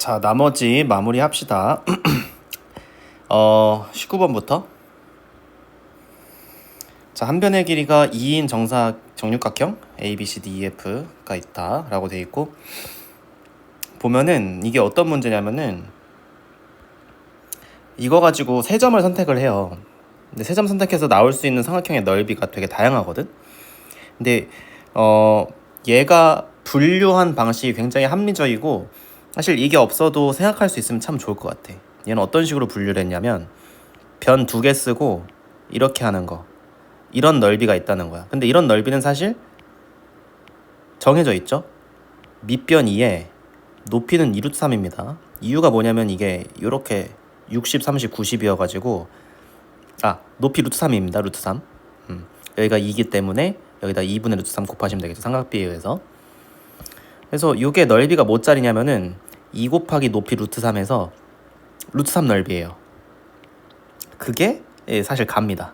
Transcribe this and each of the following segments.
자, 나머지 마무리 합시다. 19번부터. 자, 한 변의 길이가 2인 정육각형 A, B, C, D, E, F가 있다 라고 돼 있고, 보면은 이게 어떤 문제냐면은 이거 가지고 세 점을 선택을 해요. 근데 세 점 선택해서 나올 수 있는 삼각형의 넓이가 되게 다양하거든. 근데 얘가 분류한 방식이 굉장히 합리적이고, 사실 이게 없어도 생각할 수 있으면 참 좋을 것 같아. 얘는 어떤 식으로 분류를 했냐면 변 2개 쓰고 이렇게 하는 거, 이런 넓이가 있다는 거야. 근데 이런 넓이는 사실 정해져 있죠. 밑변 2에 높이는 2루트 3입니다. 이유가 뭐냐면 이게 이렇게 60, 30, 90이어가지고 높이 루트 3입니다. 루트 3. 여기가 2이기 때문에 여기다 2분의 루트 3 곱하시면 되겠죠. 삼각비에 의해서. 그래서 이게 넓이가 뭐 짜리냐면은 2 곱하기 높이 루트 3에서 루트 3 넓이에요. 그게 사실 갑니다.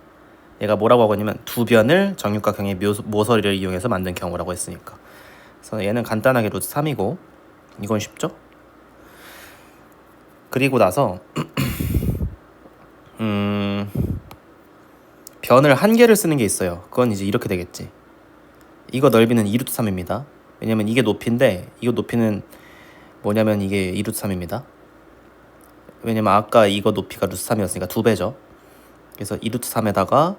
얘가 뭐라고 하거냐면 두 변을 정육각형의 모서리를 이용해서 만든 경우라고 했으니까. 그래서 얘는 간단하게 루트 3이고 이건 쉽죠? 그리고 나서 변을 한 개를 쓰는 게 있어요. 그건 이제 이렇게 되겠지. 이거 넓이는 2루트 3입니다. 왜냐면 이게 높이인데 이거 높이는 뭐냐면 이게 2루트 3입니다. 왜냐면 아까 이거 높이가 루트 3이었으니까 2배죠. 그래서 2루트 3에다가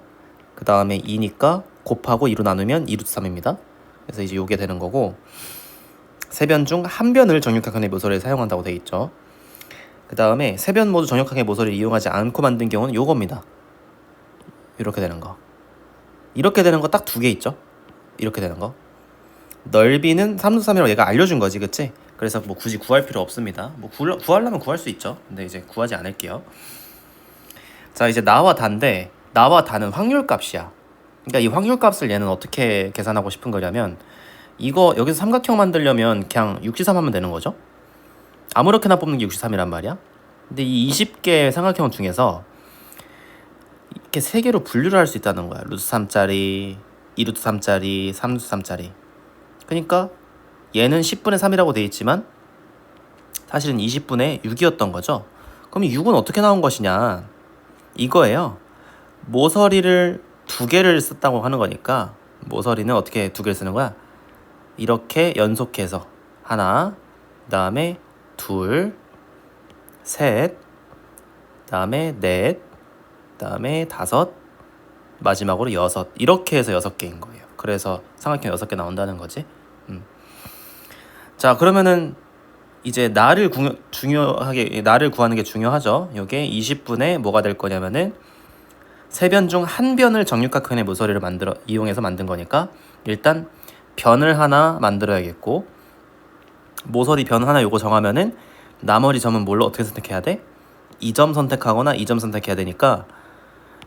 그 다음에 2니까 곱하고 2로 나누면 2루트 3입니다. 그래서 이제 요게 되는 거고, 세 변 중 한 변을 정육각형의 모서리를 사용한다고 돼 있죠. 그 다음에 세 변 모두 정육각형의 모서리를 이용하지 않고 만든 경우는 요겁니다. 이렇게 되는 거. 이렇게 되는 거 딱 두 개 있죠. 이렇게 되는 거. 넓이는 3루트 3이라고 얘가 알려준 거지, 그치? 그래서 뭐 굳이 구할 필요 없습니다. 뭐 구하려면 구할 수 있죠. 근데 이제 구하지 않을게요. 자, 이제 나와 다인데 나와 다는 확률값이야. 그러니까 이 확률값을 얘는 어떻게 계산하고 싶은 거냐면, 이거 여기서 삼각형 만들려면 그냥 63 하면 되는 거죠. 아무렇게나 뽑는 게 63이란 말이야. 근데 이 20개 삼각형 중에서 이렇게 세 개로 분류를 할 수 있다는 거야. 루트 3짜리, 2루트 3짜리, 3루트 3짜리. 그러니까 얘는 10분의 3이라고 돼 있지만 사실은 20분의 6이었던 거죠. 그럼 이 6은 어떻게 나온 것이냐, 이거예요. 모서리를 두 개를 썼다고 하는 거니까 모서리는 어떻게 두 개를 쓰는 거야? 이렇게 연속해서 하나, 그 다음에 둘, 셋, 그 다음에 넷, 그 다음에 다섯, 마지막으로 여섯, 이렇게 해서 6개인 거예요. 그래서 삼각형 6개 나온다는 거지. 자, 그러면은 이제 나를 구하는 게 중요하죠. 요게 20분에 뭐가 될 거냐면은 세 변 중 한 변을 정육각형의 모서리를 이용해서 만든 거니까 일단 변을 하나 만들어야겠고, 모서리 변 하나 요거 정하면은 나머지 점은 뭘로 어떻게 선택해야 돼? 2점 선택하거나 2점 선택해야 되니까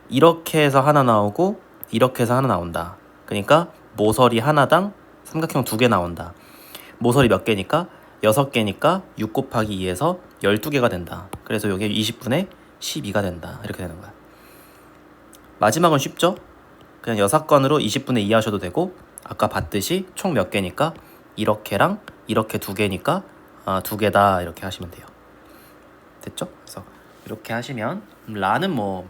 이렇게 해서 하나 나오고 이렇게 해서 하나 나온다. 그러니까 모서리 하나당 삼각형 2개 나온다. 모서리 몇 개니까? 6개니까 6 곱하기 2에서 12개가 된다. 그래서 이게 20분의 12가 된다. 이렇게 되는 거야. 마지막은 쉽죠? 그냥 6건으로 20분의 2 하셔도 되고, 아까 봤듯이 총 몇 개니까 이렇게랑 이렇게 2개니까 2개다 이렇게 하시면 돼요. 됐죠? 그래서 이렇게 하시면 라는 뭐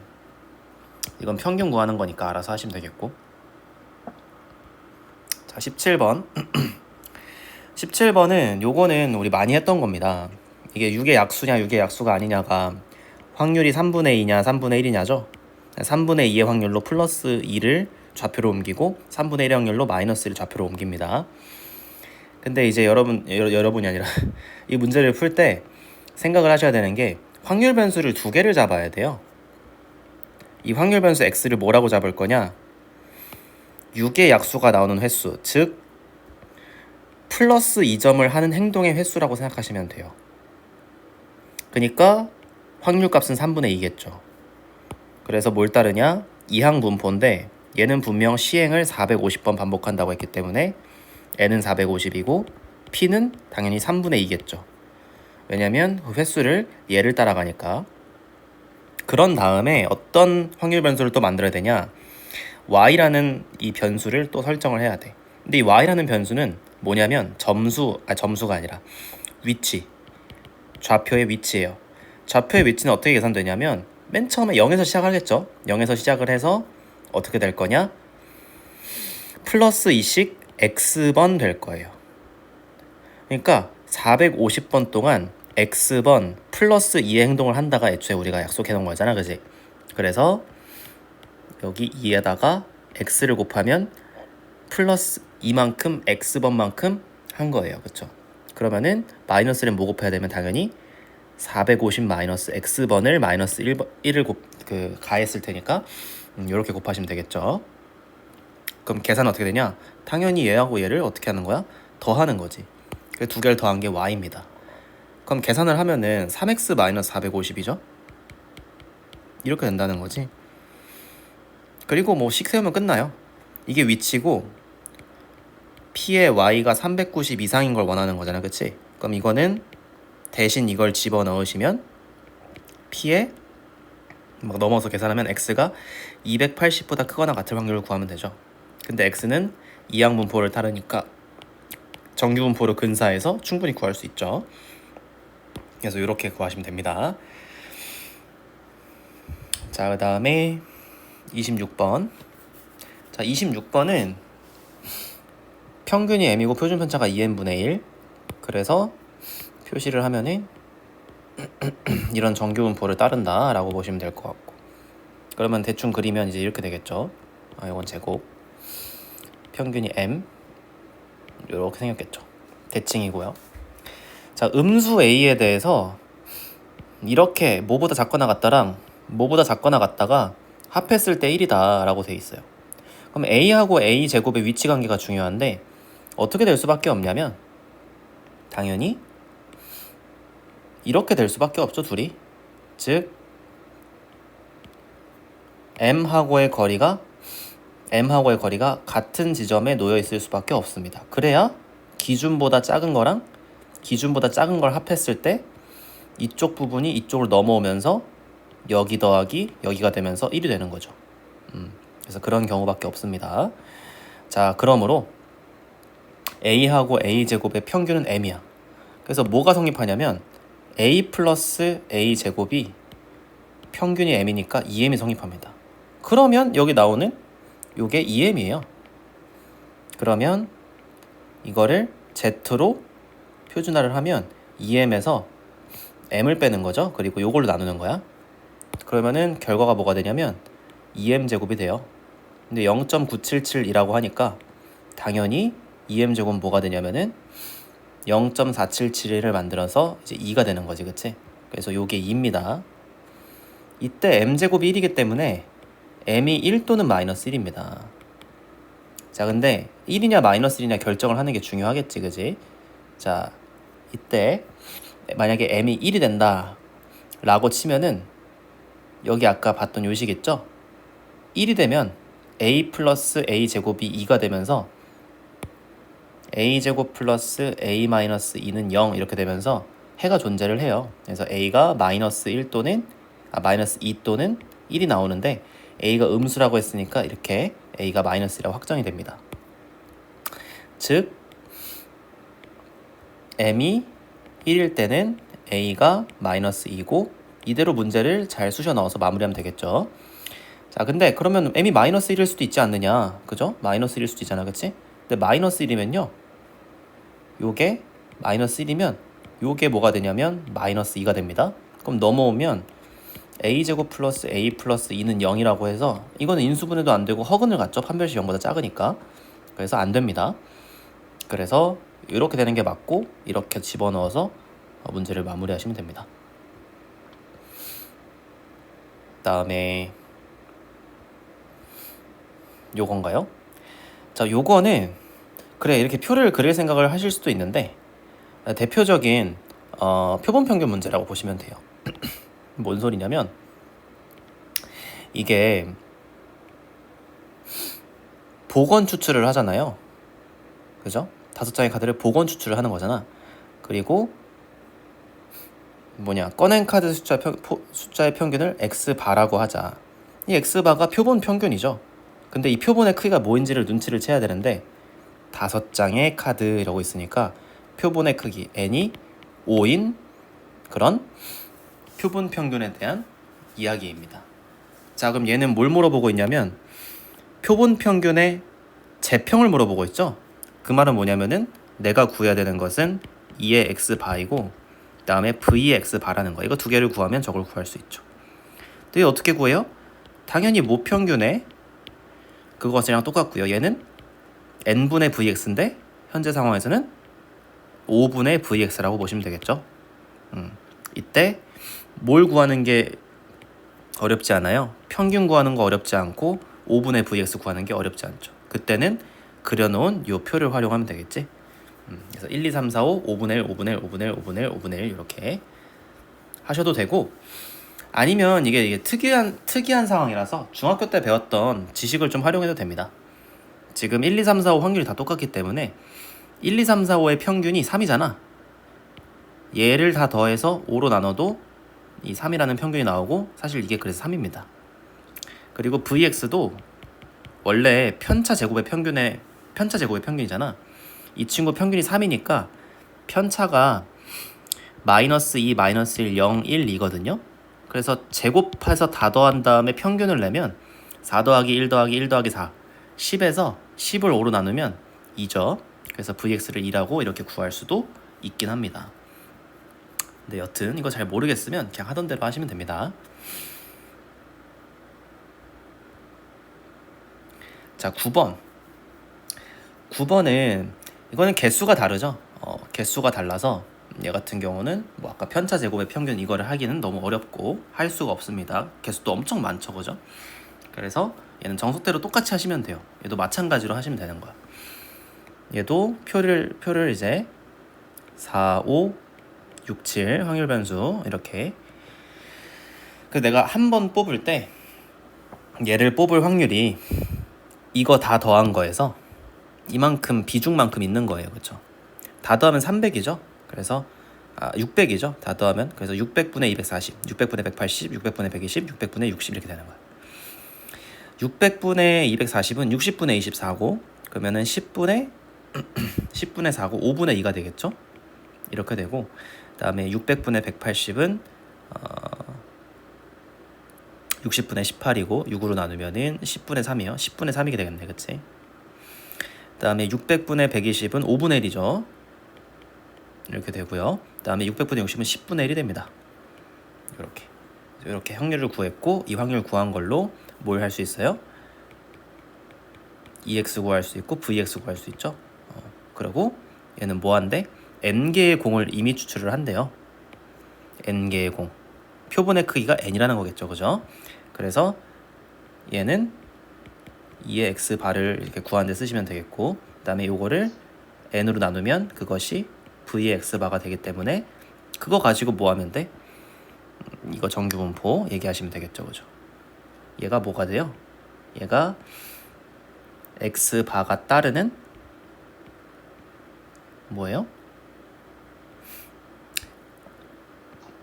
이건 평균 구하는 거니까 알아서 하시면 되겠고. 자, 17번 17번은 요거는 우리 많이 했던 겁니다. 이게 6의 약수냐 6의 약수가 아니냐가 확률이 3분의 2냐 3분의 1이냐죠. 3분의 2의 확률로 플러스 2를 좌표로 옮기고 3분의 1의 확률로 마이너스 1을 좌표로 옮깁니다. 근데 이제 여러분이 아니라 이 문제를 풀 때 생각을 하셔야 되는 게, 확률 변수를 2개를 잡아야 돼요. 이 확률 변수 x를 뭐라고 잡을 거냐, 6의 약수가 나오는 횟수, 즉 플러스 2점을 하는 행동의 횟수라고 생각하시면 돼요. 그러니까 확률값은 3분의 2겠죠. 그래서 뭘 따르냐, 이항분포인데 얘는 분명 시행을 450번 반복한다고 했기 때문에 n은 450이고 p는 당연히 3분의 2겠죠. 왜냐면 그 횟수를 얘를 따라가니까. 그런 다음에 어떤 확률 변수를 또 만들어야 되냐, y라는 이 변수를 또 설정을 해야 돼. 근데 이 y라는 변수는 뭐냐면 점수가 아니라 위치, 좌표의 위치예요. 좌표의 위치는 어떻게 계산되냐면 맨 처음에 0에서 시작하겠죠. 0에서 시작을 해서 어떻게 될 거냐? 플러스 2씩 x번 될 거예요. 그러니까 450번 동안 x번 플러스 2의 행동을 한다가 애초에 우리가 약속해 놓은 거잖아, 그지? 그래서 여기 2에다가 x를 곱하면 플러스 2만큼 x번만큼 한 거예요, 그쵸? 그러면은 마이너스를 뭐 곱해야 되면 당연히 450 마이너스 x번을 마이너스 1을 가했을 테니까 이렇게 곱하시면 되겠죠. 그럼 계산은 어떻게 되냐? 당연히 얘하고 얘를 어떻게 하는 거야? 더하는 거지. 그 두 개를 더한 게 y입니다. 그럼 계산을 하면은 3x 마이너스 450이죠? 이렇게 된다는 거지. 그리고 뭐 식 세우면 끝나요. 이게 위치고 p의 y가 390 이상인 걸 원하는 거잖아, 그치? 그럼 이거는 대신 이걸 집어넣으시면 p의 막 넘어서 계산하면 x가 280보다 크거나 같을 확률을 구하면 되죠. 근데 x는 이항분포를 따르니까 정규분포를 근사해서 충분히 구할 수 있죠. 그래서 이렇게 구하시면 됩니다. 자, 그 다음에 26번. 자, 26번은 평균이 m이고 표준편차가 2n분의 1. 그래서 표시를 하면은 이런 정규분포를 따른다 라고 보시면 될 것 같고, 그러면 대충 그리면 이제 이렇게 되겠죠. 이건 제곱, 평균이 m, 이렇게 생겼겠죠. 대칭이고요. 자, 음수 a에 대해서 이렇게 뭐보다 작거나 같다랑 뭐보다 작거나 같다가 합했을 때 1이다 라고 돼 있어요. 그럼 a하고 a 제곱의 위치 관계가 중요한데 어떻게 될 수밖에 없냐면 당연히 이렇게 될 수밖에 없죠, 둘이. 즉 m하고의 거리가 같은 지점에 놓여 있을 수밖에 없습니다. 그래야 기준보다 작은 거랑 기준보다 작은 걸 합했을 때 이쪽 부분이 이쪽으로 넘어오면서 여기 더하기 여기가 되면서 1이 되는 거죠. 그래서 그런 경우밖에 없습니다. 자, 그러므로 a하고 a 제곱의 평균은 m이야. 그래서 뭐가 성립하냐면 a 플러스 a 제곱이 평균이 m이니까 2m이 성립합니다. 그러면 여기 나오는 요게 2m이에요. 그러면 이거를 z로 표준화를 하면 2m에서 m을 빼는 거죠. 그리고 요걸로 나누는 거야. 그러면은 결과가 뭐가 되냐면 2m 제곱이 돼요. 근데 0.977이라고 하니까 당연히 2m 제곱은 뭐가 되냐면은 0.477을 만들어서 이제 2가 되는 거지, 그치? 그래서 요게 2입니다. 이때 m 제곱이 1이기 때문에 m이 1 또는 마이너스 1입니다. 자, 근데 1이냐 마이너스 1이냐 결정을 하는 게 중요하겠지, 그지? 자, 이때 만약에 m이 1이 된다 라고 치면은 여기 아까 봤던 요식 있죠? 1이 되면 a 플러스 a 제곱이 2가 되면서 a 제곱 플러스 a 마이너스 2는 0 이렇게 되면서 해가 존재를 해요. 그래서 a가 마이너스 1 또는 마이너스 2 또는 1이 나오는데 a가 음수라고 했으니까 이렇게 a가 마이너스 1이라고 확정이 됩니다. 즉 m이 1일 때는 a가 마이너스 2고 이대로 문제를 잘 쑤셔 넣어서 마무리하면 되겠죠. 자, 근데 그러면 m이 마이너스 1일 수도 있지 않느냐, 그죠? 마이너스 1일 수도 있잖아, 그치? 근데 마이너스 1이면요 요게 마이너스 1이면 요게 뭐가 되냐면 마이너스 2가 됩니다. 그럼 넘어오면 a제곱 플러스 a 플러스 2는 0이라고 해서 이거는 인수분해도 안 되고 허근을 갖죠. 판별식 0보다 작으니까. 그래서 안 됩니다. 그래서 이렇게 되는 게 맞고 이렇게 집어넣어서 문제를 마무리하시면 됩니다. 다음에 요건가요? 자, 요거는 그래 이렇게 표를 그릴 생각을 하실 수도 있는데 대표적인 표본 평균 문제라고 보시면 돼요. 뭔 소리냐면 이게 복원 추출을 하잖아요. 그죠? 5장의 카드를 복원 추출을 하는 거잖아. 그리고 꺼낸 카드 숫자의 평균을 x바라고 하자. 이 x바가 표본 평균이죠. 근데 이 표본의 크기가 뭐인지를 눈치를 채야 되는데 5장의 카드 이라고 있으니까 표본의 크기 n이 5인 그런 표본 평균에 대한 이야기입니다. 자, 그럼 얘는 뭘 물어보고 있냐면 표본 평균의 재평을 물어보고 있죠. 그 말은 뭐냐면은 내가 구해야 되는 것은 2의 x바이고 그 다음에 v의 x바라는 거. 이거 두 개를 구하면 저걸 구할 수 있죠. 근데 이거 어떻게 구해요? 당연히 모평균의 그것이랑 똑같고요. 얘는 n분의 vx인데 현재 상황에서는 5분의 vx라고 보시면 되겠죠. 이때 뭘 구하는 게 어렵지 않아요. 평균 구하는 거 어렵지 않고 5분의 vx 구하는 게 어렵지 않죠. 그때는 그려놓은 요 표를 활용하면 되겠지. 그래서 1, 2, 3, 4, 5, 5분의 1, 5분의 1, 5분의 1, 5분의 1, 5분의 1 이렇게 하셔도 되고, 아니면 이게 특이한 상황이라서 중학교 때 배웠던 지식을 좀 활용해도 됩니다. 지금 1, 2, 3, 4, 5 확률이 다 똑같기 때문에 1, 2, 3, 4, 5의 평균이 3이잖아. 얘를 다 더해서 5로 나눠도 이 3이라는 평균이 나오고, 사실 이게 그래서 3입니다. 그리고 vx도 원래 편차 제곱의 평균이잖아. 이 친구 평균이 3이니까 편차가 마이너스 2, 마이너스 1, 0, 1, 2거든요. 그래서 제곱해서 다 더한 다음에 평균을 내면 4 더하기 1 더하기 1 더하기 4 10에서 10을 5로 나누면 2죠. 그래서 vx를 2라고 이렇게 구할 수도 있긴 합니다. 근데 여튼 이거 잘 모르겠으면 그냥 하던 대로 하시면 됩니다. 자, 9번. 9번은 이거는 개수가 다르죠. 개수가 달라서 얘 같은 경우는 뭐 아까 편차 제곱의 평균 이거를 하기는 너무 어렵고 할 수가 없습니다. 개수도 엄청 많죠, 그죠? 그래서 얘는 정석대로 똑같이 하시면 돼요. 얘도 마찬가지로 하시면 되는 거야. 얘도 표를 이제 4, 5, 6, 7 확률 변수 이렇게. 그 내가 한 번 뽑을 때 얘를 뽑을 확률이 이거 다 더한 거에서 이만큼 비중만큼 있는 거예요, 그렇죠? 다 더하면 300이죠. 그래서 600이죠. 다 더하면. 그래서 600분의 240, 600분의 180, 600분의 120, 600분의 60 이렇게 되는 거예요. 600분의 240은 60분의 24고, 그러면은 10분의 4고 5분의 2가 되겠죠. 이렇게 되고, 그다음에 600분의 180은 60분의 18이고 6으로 나누면은 10분의 3이요. 10분의 3이게 되겠네, 그치? 그다음에 600분의 120은 5분의 1이죠. 이렇게 되고요. 그다음에 600분의 60은 10분의 1이 됩니다. 이렇게 확률을 구했고, 이 확률 구한 걸로 뭘 할 수 있어요? EX 구할 수 있고 VX 구할 수 있죠. 그리고 얘는 뭐 한대? n개의 공을 이미 추출을 한대요. n개의 공. 표본의 크기가 n이라는 거겠죠, 그죠? 그래서 얘는 2의 x바를 이렇게 구하는 데 쓰시면 되겠고, 그 다음에 요거를 n으로 나누면 그것이 v의 x바가 되기 때문에 그거 가지고 뭐 하면 돼? 이거 정규분포 얘기하시면 되겠죠, 그죠? 얘가 뭐가 돼요? 얘가 x바가 따르는 뭐예요?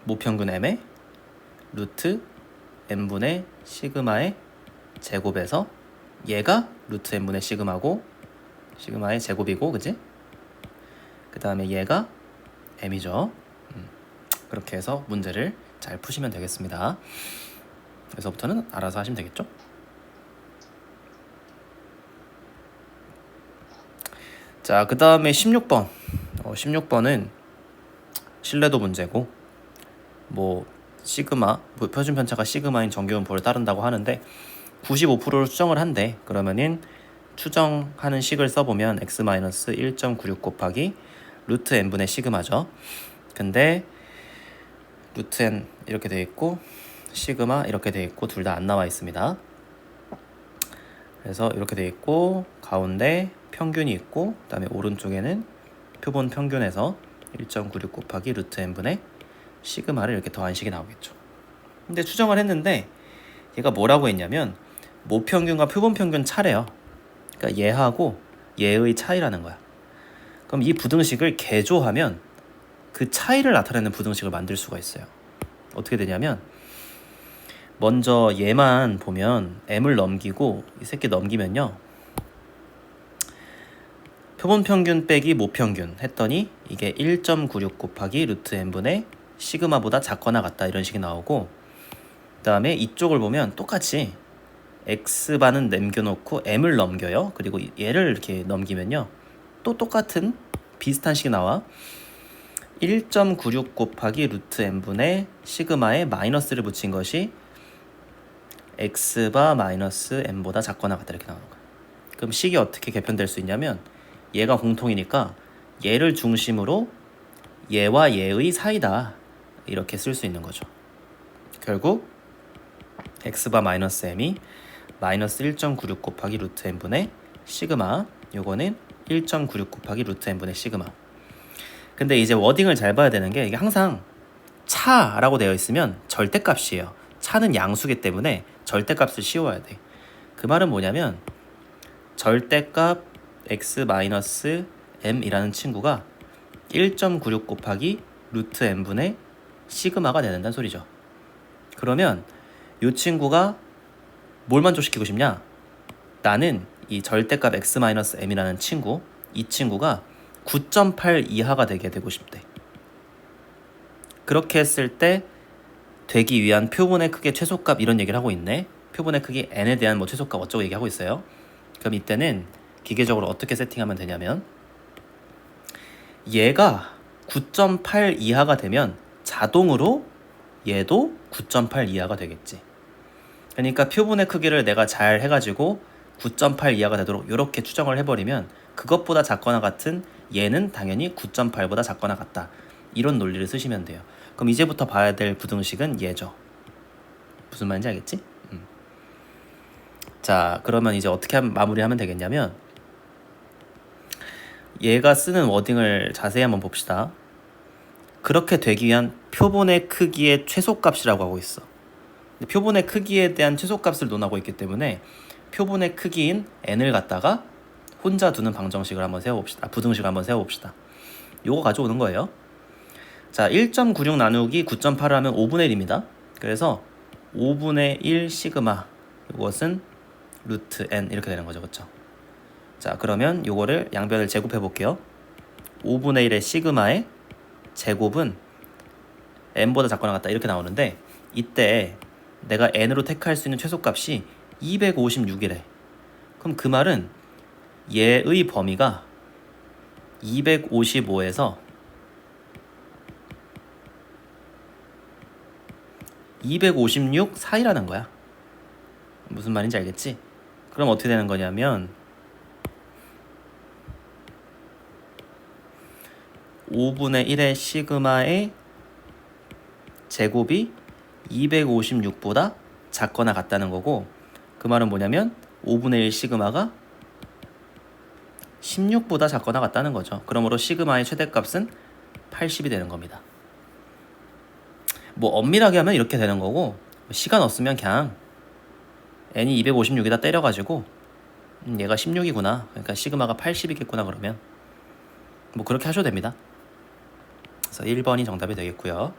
모평균 m의 루트 n분의 시그마의 제곱에서 얘가 루트 n분의 시그마고 시그마의 제곱이고, 그지? 그 다음에 얘가 m이죠. 그렇게 해서 문제를 잘 푸시면 되겠습니다. 여기서부터는 알아서 하시면 되겠죠? 자, 그 다음에 16번. 16번은 신뢰도 문제고, 뭐 시그마, 뭐 표준 편차가 시그마인 정규분포를 따른다고 하는데 95%를 추정을 한대. 그러면은 추정하는 식을 써보면 x-1.96 곱하기 루트 n분의 시그마죠. 근데 루트 n 이렇게 돼 있고 시그마 이렇게 돼 있고 둘 다 안 나와 있습니다. 그래서 이렇게 돼 있고 가운데 평균이 있고, 그 다음에 오른쪽에는 표본 평균에서 1.96 곱하기 루트 n분의 시그마를 이렇게 더한 식이 나오겠죠. 근데 추정을 했는데 얘가 뭐라고 했냐면 모평균과 표본 평균 차래요. 그러니까 얘하고 얘의 차이라는 거야. 그럼 이 부등식을 개조하면 그 차이를 나타내는 부등식을 만들 수가 있어요. 어떻게 되냐면 먼저 얘만 보면 m을 넘기고 이 새끼 넘기면요, 표본 평균 빼기 모평균 했더니 이게 1.96 곱하기 루트 n분의 시그마보다 작거나 같다 이런 식이 나오고, 그 다음에 이쪽을 보면 똑같이 x바는 남겨놓고 m을 넘겨요. 그리고 얘를 이렇게 넘기면요 또 똑같은 비슷한 식이 나와. 1.96 곱하기 루트 n분의 시그마에 마이너스를 붙인 것이 x바 마이너스 m보다 작거나 같다 이렇게 나오는 거야. 그럼 식이 어떻게 개편될 수 있냐면, 얘가 공통이니까 얘를 중심으로 얘와 얘의 사이다 이렇게 쓸 수 있는 거죠. 결국 x바 마이너스 m이 마이너스 1.96 곱하기 루트 n분의 시그마, 요거는 1.96 곱하기 루트 n분의 시그마. 근데 이제 워딩을 잘 봐야 되는 게, 이게 항상 차라고 되어 있으면 절대값이에요. 차는 양수기 때문에 절대값을 씌워야 돼. 그 말은 뭐냐면, 절대값 x 마이너스 m이라는 친구가 1.96 곱하기 루트 n분의 시그마가 되는다는 소리죠. 그러면 이 친구가 뭘 만족시키고 싶냐? 나는 이 절대값 x 마이너스 m이라는 친구, 이 친구가 9.8 이하가 되고 싶대. 그렇게 했을 때 되기 위한 표본의 크기 최소값 이런 얘기를 하고 있네. 표본의 크기 n에 대한 뭐 최소값 어쩌고 얘기하고 있어요. 그럼 이때는 기계적으로 어떻게 세팅하면 되냐면, 얘가 9.8 이하가 되면 자동으로 얘도 9.8 이하가 되겠지. 그러니까 표본의 크기를 내가 잘 해가지고 9.8 이하가 되도록 이렇게 추정을 해버리면, 그것보다 작거나 같은 얘는 당연히 9.8보다 작거나 같다, 이런 논리를 쓰시면 돼요. 그럼 이제부터 봐야 될 부등식은 얘죠. 무슨 말인지 알겠지? 자, 그러면 이제 어떻게 마무리하면 되겠냐면, 얘가 쓰는 워딩을 자세히 한번 봅시다. 그렇게 되기 위한 표본의 크기의 최소값이라고 하고 있어. 표본의 크기에 대한 최소값을 논하고 있기 때문에 표본의 크기인 n을 갖다가 혼자 두는 방정식을 한번 세워봅시다. 부등식을 한번 세워봅시다. 요거 가져오는 거예요. 자, 1.96 나누기 9.8을 하면 5분의 1입니다. 그래서 5분의 1 시그마, 이것은 루트 n 이렇게 되는 거죠. 그렇죠? 자, 그러면 요거를 양변을 제곱해 볼게요. 5분의 1의 시그마의 제곱은 n보다 작거나 같다 이렇게 나오는데, 이때 내가 n으로 택할 수 있는 최소값이 256이래. 그럼 그 말은 얘의 범위가 255에서 256 사이라는 거야. 무슨 말인지 알겠지? 그럼 어떻게 되는 거냐면, 5분의 1의 시그마의 제곱이 256보다 작거나 같다는 거고, 그 말은 뭐냐면 5분의 1 시그마가 16보다 작거나 같다는 거죠. 그러므로 시그마의 최대값은 80이 되는 겁니다. 뭐 엄밀하게 하면 이렇게 되는 거고, 시간 없으면 그냥 n이 256에다 때려가지고 얘가 16이구나, 그러니까 시그마가 80이겠구나, 그러면 뭐 그렇게 하셔도 됩니다. 그래서 1번이 정답이 되겠고요.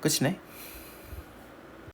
끝이네.